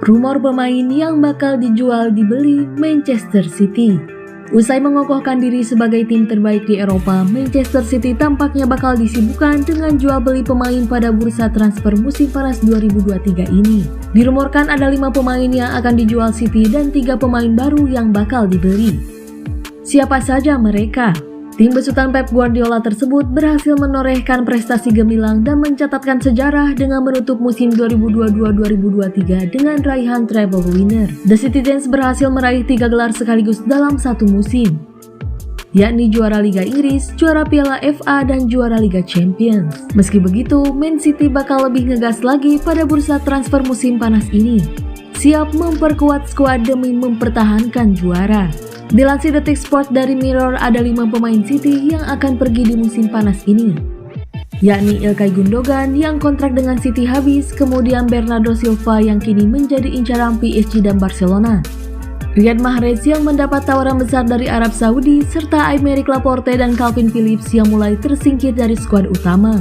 Rumor pemain yang bakal dijual dibeli Manchester City. Usai mengokohkan diri sebagai tim terbaik di Eropa, Manchester City tampaknya bakal disibukkan dengan jual beli pemain pada bursa transfer musim panas 2023 ini. Dirumorkan ada 5 pemain yang akan dijual City dan 3 pemain baru yang bakal dibeli. Siapa saja mereka? Tim besutan Pep Guardiola tersebut berhasil menorehkan prestasi gemilang dan mencatatkan sejarah dengan menutup musim 2022-2023 dengan raihan treble winner. The Citizens berhasil meraih 3 gelar sekaligus dalam satu musim, yakni juara Liga Inggris, juara Piala FA, dan juara Liga Champions. Meski begitu, Man City bakal lebih ngegas lagi pada bursa transfer musim panas ini, siap memperkuat skuad demi mempertahankan juara. Dilansir Detik Sport dari Mirror, ada 5 pemain City yang akan pergi di musim panas ini, yakni Ilkay Gundogan yang kontrak dengan City habis, kemudian Bernardo Silva yang kini menjadi incaran PSG dan Barcelona, Riyad Mahrez yang mendapat tawaran besar dari Arab Saudi, serta Aymeric Laporte dan Calvin Phillips yang mulai tersingkir dari skuad utama.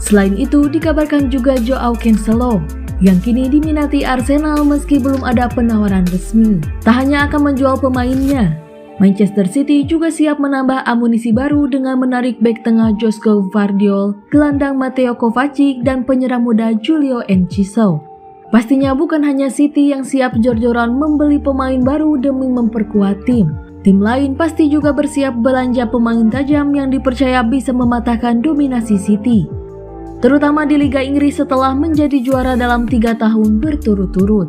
Selain itu, dikabarkan juga Joao Cancelo yang kini diminati Arsenal meski belum ada penawaran resmi. Tak hanya akan menjual pemainnya, Manchester City juga siap menambah amunisi baru dengan menarik bek tengah Josko Gvardiol, gelandang Mateo Kovacic, dan penyerang muda Julio Enciso. Pastinya bukan hanya City yang siap jor-joran membeli pemain baru demi memperkuat tim. Tim lain pasti juga bersiap belanja pemain tajam yang dipercaya bisa mematahkan dominasi City, terutama di Liga Inggris setelah menjadi juara dalam 3 tahun berturut-turut.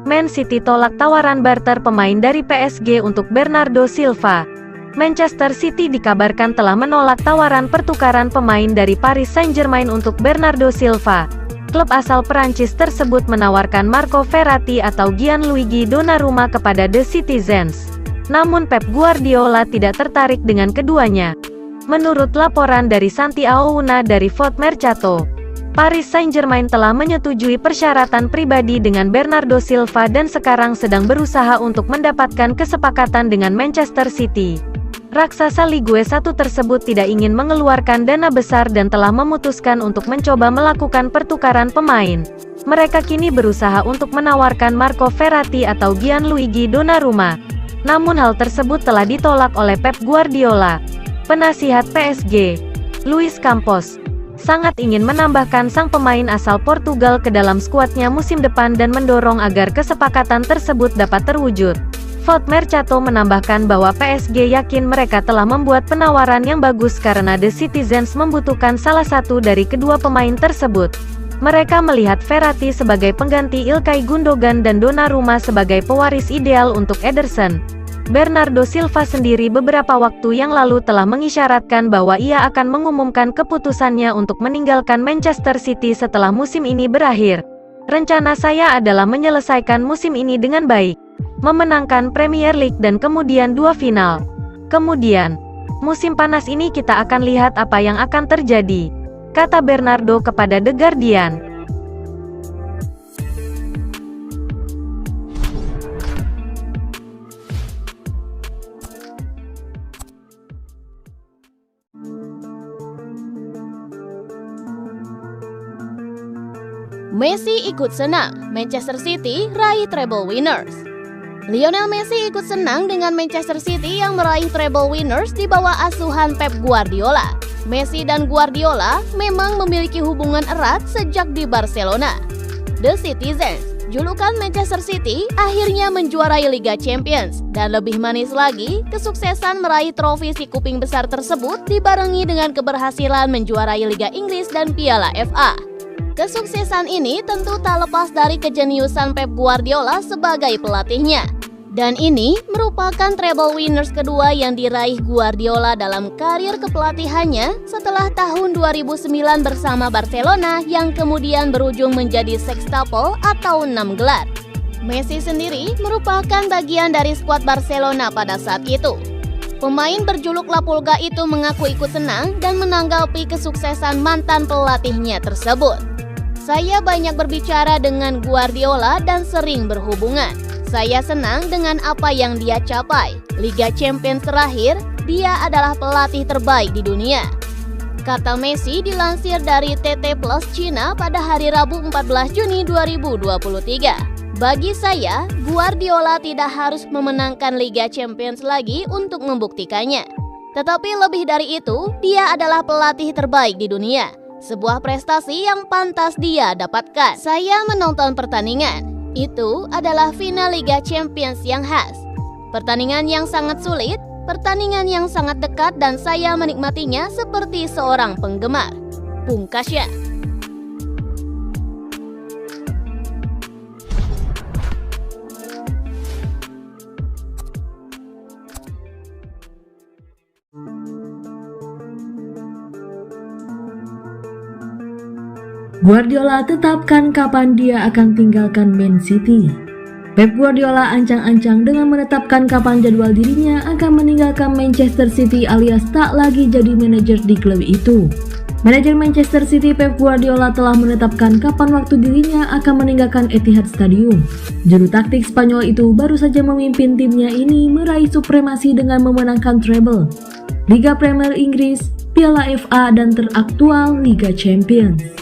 Man City tolak tawaran barter pemain dari PSG untuk Bernardo Silva. Manchester City dikabarkan telah menolak tawaran pertukaran pemain dari Paris Saint-Germain untuk Bernardo Silva. Klub asal Perancis tersebut menawarkan Marco Verratti atau Gianluigi Donnarumma kepada The Citizens. Namun Pep Guardiola tidak tertarik dengan keduanya. Menurut laporan dari Santi Aouna dari Foot Mercato, Paris Saint-Germain telah menyetujui persyaratan pribadi dengan Bernardo Silva dan sekarang sedang berusaha untuk mendapatkan kesepakatan dengan Manchester City. Raksasa Ligue 1 tersebut tidak ingin mengeluarkan dana besar dan telah memutuskan untuk mencoba melakukan pertukaran pemain. Mereka kini berusaha untuk menawarkan Marco Verratti atau Gianluigi Donnarumma. Namun hal tersebut telah ditolak oleh Pep Guardiola. Penasihat PSG, Luis Campos, sangat ingin menambahkan sang pemain asal Portugal ke dalam skuadnya musim depan dan mendorong agar kesepakatan tersebut dapat terwujud. Foot Mercato menambahkan bahwa PSG yakin mereka telah membuat penawaran yang bagus karena The Citizens membutuhkan salah satu dari kedua pemain tersebut. Mereka melihat Verratti sebagai pengganti Ilkay Gundogan dan Donnarumma sebagai pewaris ideal untuk Ederson. Bernardo Silva sendiri beberapa waktu yang lalu telah mengisyaratkan bahwa ia akan mengumumkan keputusannya untuk meninggalkan Manchester City setelah musim ini berakhir. Rencana saya adalah menyelesaikan musim ini dengan baik, memenangkan Premier League dan kemudian 2 final. Kemudian, musim panas ini kita akan lihat apa yang akan terjadi, kata Bernardo kepada The Guardian. Messi ikut senang, Manchester City raih treble winners. Lionel Messi ikut senang dengan Manchester City yang meraih treble winners di bawah asuhan Pep Guardiola. Messi dan Guardiola memang memiliki hubungan erat sejak di Barcelona. The Citizens, julukan Manchester City, akhirnya menjuarai Liga Champions. Dan lebih manis lagi, kesuksesan meraih trofi si kuping besar tersebut dibarengi dengan keberhasilan menjuarai Liga Inggris dan Piala FA. Kesuksesan ini tentu tak lepas dari kejeniusan Pep Guardiola sebagai pelatihnya. Dan ini merupakan treble winners kedua yang diraih Guardiola dalam karir kepelatihannya setelah tahun 2009 bersama Barcelona yang kemudian berujung menjadi sextuple atau 6 gelar. Messi sendiri merupakan bagian dari skuad Barcelona pada saat itu. Pemain berjuluk La Pulga itu mengaku ikut senang dan menanggapi kesuksesan mantan pelatihnya tersebut. Saya banyak berbicara dengan Guardiola dan sering berhubungan. Saya senang dengan apa yang dia capai. Liga Champions terakhir, dia adalah pelatih terbaik di dunia. Kata Messi dilansir dari TT Plus Cina pada hari Rabu 14 Juni 2023. Bagi saya, Guardiola tidak harus memenangkan Liga Champions lagi untuk membuktikannya. Tetapi lebih dari itu, dia adalah pelatih terbaik di dunia. Sebuah prestasi yang pantas dia dapatkan. Saya menonton pertandingan. Itu adalah final Liga Champions yang khas. Pertandingan yang sangat sulit, pertandingan yang sangat dekat dan saya menikmatinya seperti seorang penggemar. Pungkasnya. Guardiola tetapkan kapan dia akan tinggalkan Man City. Pep Guardiola ancang-ancang dengan menetapkan kapan jadwal dirinya akan meninggalkan Manchester City alias tak lagi jadi manajer di klub itu. Manajer Manchester City Pep Guardiola telah menetapkan kapan waktu dirinya akan meninggalkan Etihad Stadium. Juru taktik Spanyol itu baru saja memimpin timnya ini meraih supremasi dengan memenangkan treble, Liga Premier Inggris, Piala FA dan teraktual Liga Champions.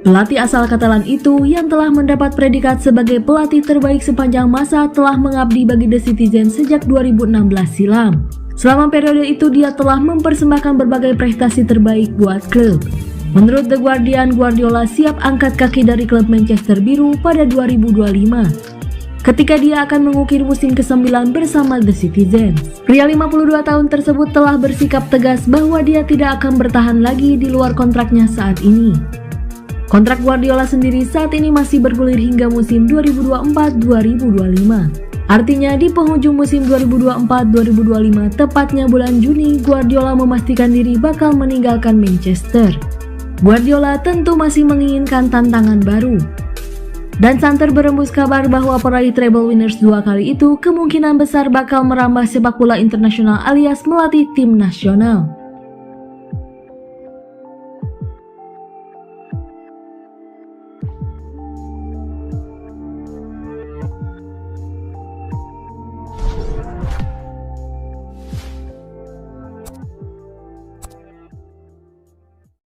Pelatih asal Katalan itu yang telah mendapat predikat sebagai pelatih terbaik sepanjang masa telah mengabdi bagi The Citizen sejak 2016 silam. Selama periode itu dia telah mempersembahkan berbagai prestasi terbaik buat klub. Menurut The Guardian, Guardiola siap angkat kaki dari klub Manchester Biru pada 2025. Ketika dia akan mengukir musim ke-9 bersama The Citizens. Pria 52 tahun tersebut telah bersikap tegas bahwa dia tidak akan bertahan lagi di luar kontraknya saat ini. Kontrak Guardiola sendiri saat ini masih bergulir hingga musim 2024-2025. Artinya di penghujung musim 2024-2025, tepatnya bulan Juni, Guardiola memastikan diri bakal meninggalkan Manchester. Guardiola tentu masih menginginkan tantangan baru. Dan santer berembus kabar bahwa peraih treble winners 2 kali itu kemungkinan besar bakal merambah sepak bola internasional alias melatih tim nasional.